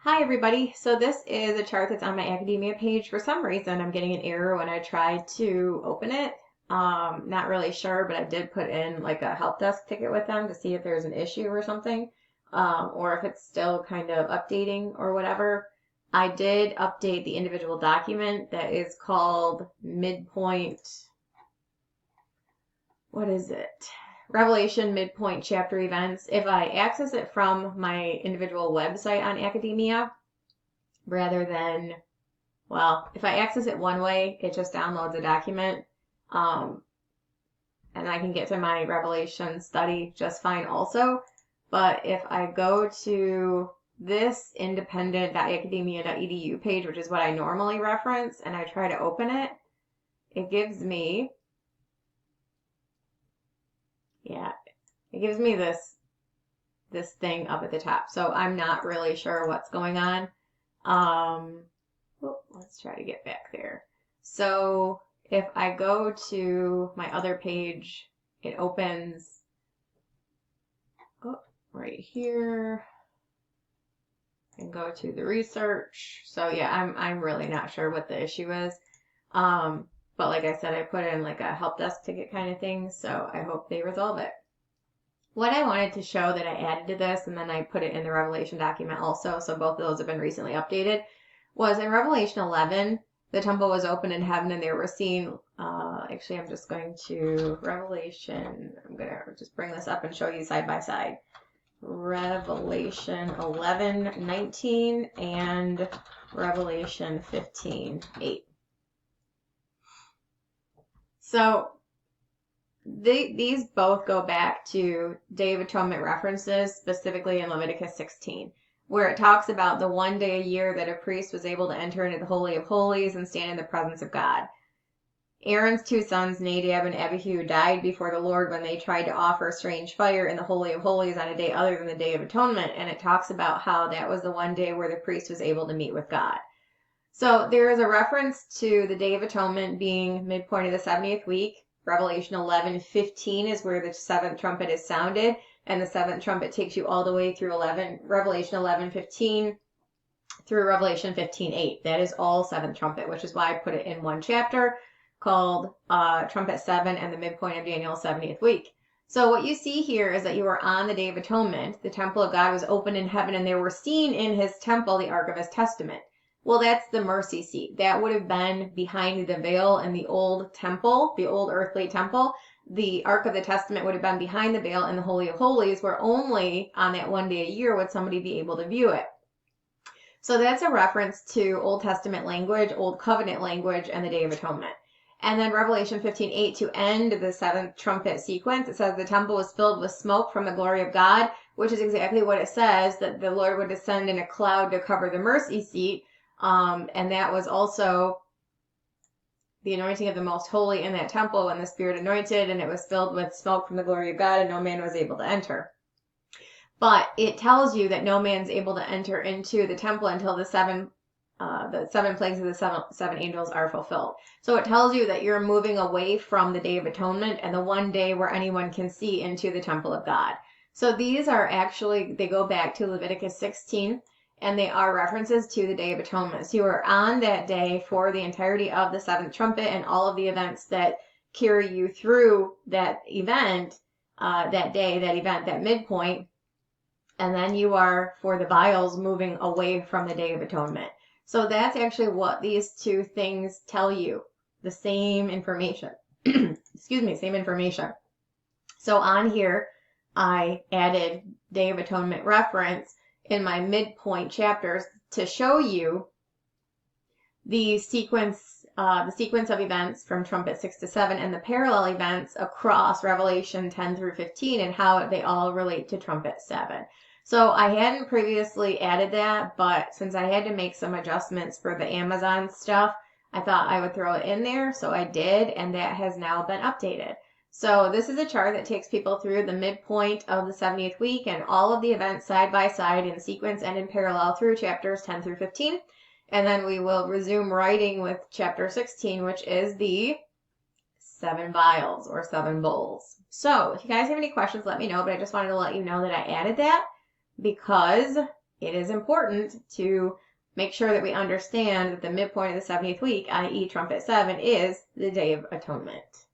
Hi everybody. So this is a chart that's on my academia page. For some reason, I'm getting an error when I try to open it. Not really sure, but I did put in like a help desk ticket with them to see if there's an issue or something, or if it's still kind of updating or whatever. I did update the individual document that is called Midpoint. What is it? Revelation Midpoint Chapter Events. If I access it from my individual website on academia, rather than, well, if I access it one way, it just downloads a document, and I can get to my Revelation study just fine also. But if I go to this independent.academia.edu page, which is what I normally reference, and I try to open it, it gives me, this thing up at the top. So I'm not really sure what's going on. Let's try to get back there. So if I go to my other page, it opens right here and go to the research. So yeah, I'm really not sure what the issue is. But like I said, I put in like a help desk ticket kind of thing, so I hope they resolve it. What I wanted to show that I added to this, and then I put it in the Revelation document also, so both of those have been recently updated, was in Revelation 11, the temple was open in heaven and they were seen, actually I'm just going to Revelation, I'm going to just bring this up and show you side by side. Revelation 11:19 and Revelation 15:8. So these both go back to Day of Atonement references, specifically in Leviticus 16, where it talks about the one day a year that a priest was able to enter into the Holy of Holies and stand in the presence of God. Aaron's two sons, Nadab and Abihu, died before the Lord when they tried to offer strange fire in the Holy of Holies on a day other than the Day of Atonement, and it talks about how that was the one day where the priest was able to meet with God. So there is a reference to the Day of Atonement being midpoint of the 70th week. Revelation 11:15 is where the seventh trumpet is sounded, and the seventh trumpet takes you all the way through Revelation 11:15 through Revelation 15:8. That is all seventh trumpet, which is why I put it in one chapter called Trumpet 7 and the midpoint of Daniel's 70th week. So what you see here is that you are on the Day of Atonement. The temple of God was open in heaven, and they were seen in his temple the Ark of his Testament. Well, that's the mercy seat. That would have been behind the veil in the old temple, the old earthly temple. The Ark of the Testament would have been behind the veil in the Holy of Holies, where only on that one day a year would somebody be able to view it. So that's a reference to Old Testament language, Old Covenant language, and the Day of Atonement. And then Revelation 15:8, to end the seventh trumpet sequence, it says the temple was filled with smoke from the glory of God, which is exactly what it says, that the Lord would descend in a cloud to cover the mercy seat. And that was also the anointing of the most holy in that temple when the Spirit anointed, and it was filled with smoke from the glory of God, and no man was able to enter. But it tells you that no man's able to enter into the temple until the seven plagues of the seven angels are fulfilled. So it tells you that you're moving away from the Day of Atonement and the one day where anyone can see into the temple of God. So these are actually, they go back to Leviticus 16, and they are references to the Day of Atonement. So you are on that day for the entirety of the seventh trumpet and all of the events that carry you through that event, that day, that event, that midpoint. And then you are, for the vials, moving away from the Day of Atonement. So that's actually what these two things tell you. The same information. Excuse me, same information. So on here, I added Day of Atonement reference in my midpoint chapters to show you the sequence of events from Trumpet 6 to 7 and the parallel events across Revelation 10 through 15 and how they all relate to Trumpet 7. So I hadn't previously added that, but since I had to make some adjustments for the Amazon stuff, I thought I would throw it in there. So I did, and that has now been updated. So this is a chart that takes people through the midpoint of the 70th week and all of the events side by side in sequence and in parallel through chapters 10 through 15. And then we will resume writing with chapter 16, which is the 7 vials or 7 bowls. So if you guys have any questions, let me know, but I just wanted to let you know that I added that because it is important to make sure that we understand that the midpoint of the 70th week, i.e. Trumpet 7, is the Day of Atonement.